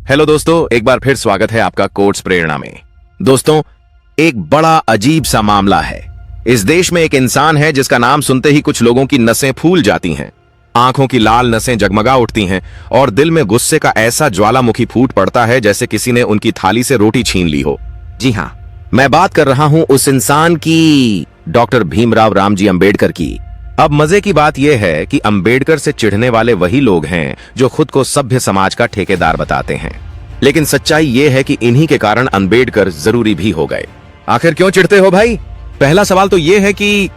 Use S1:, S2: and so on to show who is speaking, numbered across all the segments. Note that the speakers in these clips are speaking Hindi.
S1: हेलो दोस्तों, एक बार फिर स्वागत है आपका कोट्स प्रेरणा में। दोस्तों, एक बड़ा अजीब सा मामला है। इस देश में एक इंसान है जिसका नाम सुनते ही कुछ लोगों की नसें फूल जाती हैं, आंखों की लाल नसें जगमगा उठती हैं और दिल में गुस्से का ऐसा ज्वालामुखी फूट पड़ता है जैसे किसी ने उनकी थाली से रोटी छीन ली हो। जी हाँ, मैं बात कर रहा हूं उस इंसान की, डॉक्टर भीमराव रामजी अंबेडकर की। अब मजे की बात यह है कि अंबेडकर से चिढ़ने वाले वही लोग हैं जो खुद को सभ्य समाज का ठेकेदार बताते हैं, लेकिन सच्चाई यह है कि इन्हीं के कारण अंबेडकर जरूरी भी हो गए। आखिर क्यों चिढ़ते हो भाई? पहला सवाल तो यह है कि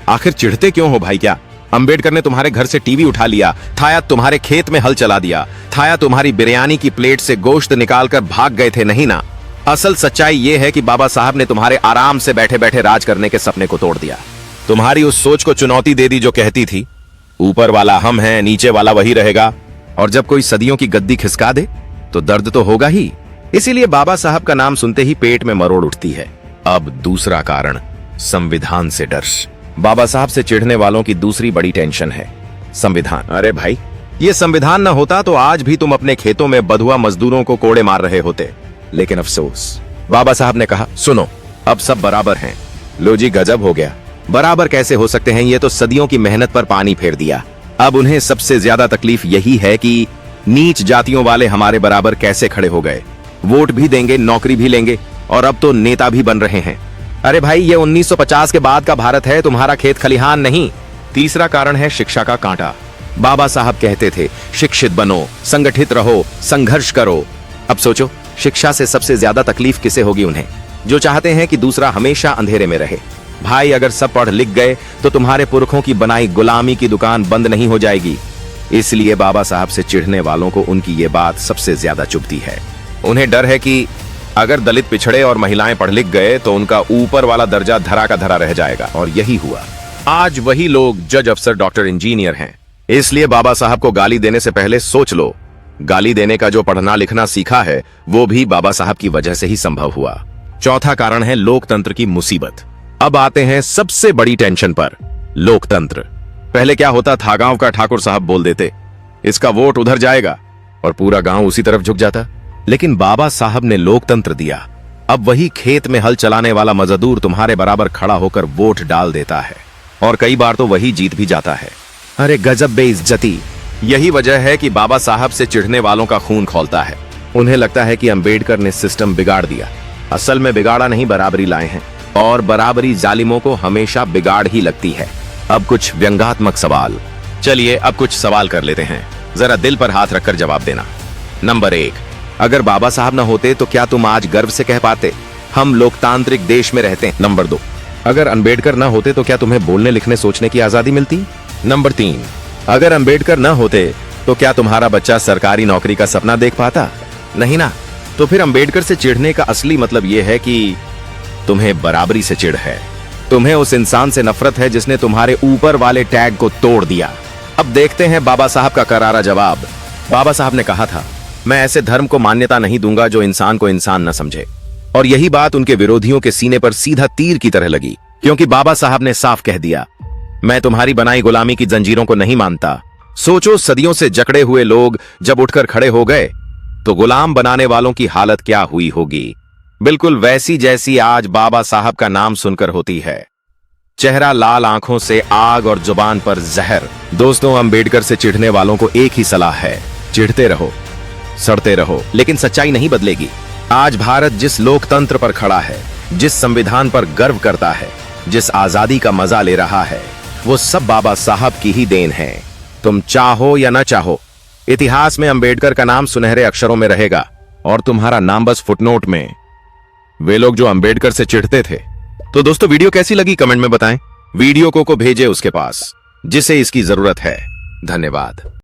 S1: आखिर चिढ़ते क्यों हो भाई? क्या अंबेडकर ने तुम्हारे घर से टीवी उठा लिया था, या तुम्हारे खेत में हल चला दिया था, या तुम्हारी बिरयानी की प्लेट से गोश्त निकालकर भाग गए थे? नहीं ना। असल सच्चाई यह है कि बाबा साहब ने तुम्हारे आराम से बैठे बैठे राज करने के सपने को तोड़ दिया। तुम्हारी उस सोच को चुनौती दे दी जो कहती थी ऊपर वाला हम हैं, नीचे वाला वही रहेगा। और जब कोई सदियों की गद्दी खिसका दे तो दर्द तो होगा ही। इसीलिए बाबा साहब का नाम सुनते ही पेट में मरोड़ उठती है। अब दूसरा कारण, संविधान से डर। बाबा साहब से चिढ़ने वालों की दूसरी बड़ी टेंशन है संविधान। अरे भाई, ये संविधान न होता तो आज भी तुम अपने खेतों में बधुआ मजदूरों को कोड़े मार रहे होते। लेकिन अफसोस, बाबा साहब ने कहा सुनो, अब सब बराबर हैं। लो जी, गजब हो गया। बराबर कैसे हो सकते हैं? ये तो सदियों की मेहनत पर पानी फेर दिया। अब उन्हें सबसे ज्यादा तकलीफ यही है कि नीच जातियों वाले हमारे बराबर कैसे खड़े हो गए। वोट भी देंगे, नौकरी भी लेंगे और अब तो नेता भी बन रहे हैं। अरे भाई, ये 1950 के बाद का भारत है, तुम्हारा खेत खलिहान नहीं। तीसरा कारण है शिक्षा का कांटा। बाबा साहब कहते थे शिक्षित बनो, संगठित रहो, संघर्ष करो। अब सोचो, शिक्षा से सबसे ज्यादा तकलीफ किसे होगी? उन्हें, जो चाहते हैं कि दूसरा हमेशा अंधेरे में रहे। भाई, अगर सब पढ़ लिख गए तो तुम्हारे पुरखों की बनाई गुलामी की दुकान बंद नहीं हो जाएगी। इसलिए बाबा साहब से चिढ़ने वालों को उनकी ये बात सबसे ज्यादा चुभती है। उन्हें डर है कि अगर दलित पिछड़े और महिलाएं पढ़ लिख गए तो उनका ऊपर वाला दर्जा धरा का धरा रह जाएगा। और यही हुआ। आज वही लोग जज, अफसर, डॉक्टर, इंजीनियर हैं। इसलिए बाबा साहब को गाली देने से पहले सोच लो, गाली देने का जो पढ़ना लिखना सीखा है वो भी बाबा साहब की वजह से ही संभव हुआ। चौथा कारण है लोकतंत्र की मुसीबत। अब आते हैं सबसे बड़ी टेंशन पर, लोकतंत्र। पहले क्या होता था, गांव का ठाकुर साहब बोल देते इसका वोट उधर जाएगा और पूरा गांव उसी तरफ झुक जाता। लेकिन बाबा साहब ने लोकतंत्र दिया। अब वही खेत में हल चलाने वाला मजदूर तुम्हारे बराबर खड़ा होकर वोट डाल देता है और कई बार तो वही जीत भी जाता है। अरे गजब बेइज्जती। यही वजह है कि बाबा साहब से चिढ़ने वालों का खून खौलता है। उन्हें लगता है कि अंबेडकर ने सिस्टम बिगाड़ दिया। असल में बिगाड़ा नहीं, बराबरी लाए हैं, और बराबरी जालिमों को हमेशा बिगाड़ ही लगती है। अब कुछ व्यंग्यात्मक सवाल। चलिए अब कुछ सवाल कर लेते हैं, जरा दिल पर हाथ रखकर जवाब देना। नंबर 1, अगर बाबा साहब न होते तो क्या तुम आज गर्व से कह पाते हम लोकतांत्रिक देश में रहते हैं? नंबर 2, अगर अंबेडकर न होते तो क्या तुम्हें बोलने लिखने सोचने की आजादी मिलती? नंबर 3, अगर अंबेडकर न होते तो क्या तुम्हारा बच्चा सरकारी नौकरी का सपना देख पाता? नहीं ना। तो फिर अंबेडकर से चिढ़ने का असली मतलब यह है कि तुम्हें बराबरी से चिढ़ है। तुम्हें उस इंसान से नफरत है जिसने तुम्हारे ऊपर वाले टैग को तोड़ दिया। अब देखते हैं बाबा साहब का करारा जवाब। बाबा साहब ने कहा था, मैं ऐसे धर्म को मान्यता नहीं दूंगा जो इंसान को इंसान न समझे। और यही बात उनके विरोधियों के सीने पर सीधा तीर की तरह लगी, क्योंकि बाबा साहब ने साफ कह दिया, मैं तुम्हारी बनाई गुलामी की जंजीरों को नहीं मानता। सोचो, सदियों से जकड़े हुए लोग जब उठकर खड़े हो गए तो गुलाम बनाने वालों की हालत क्या हुई होगी? बिल्कुल वैसी जैसी आज बाबा साहब का नाम सुनकर होती है। चेहरा लाल, आंखों से आग और जुबान पर जहर। दोस्तों, अंबेडकर से चिढ़ने वालों को एक ही सलाह है, चिढ़ते रहो, सड़ते रहो, लेकिन सच्चाई नहीं बदलेगी। आज भारत जिस लोकतंत्र पर खड़ा है, जिस संविधान पर गर्व करता है, जिस आजादी का मजा ले रहा है, वो सब बाबा साहब की ही देन है। तुम चाहो या न चाहो, इतिहास में अंबेडकर का नाम सुनहरे अक्षरों में रहेगा और तुम्हारा नाम बस फुटनोट में। वे लोग जो अंबेडकर से चिढ़ते थे। तो दोस्तों, वीडियो कैसी लगी कमेंट में बताएं। वीडियो को भेजे उसके पास जिसे इसकी जरूरत है। धन्यवाद।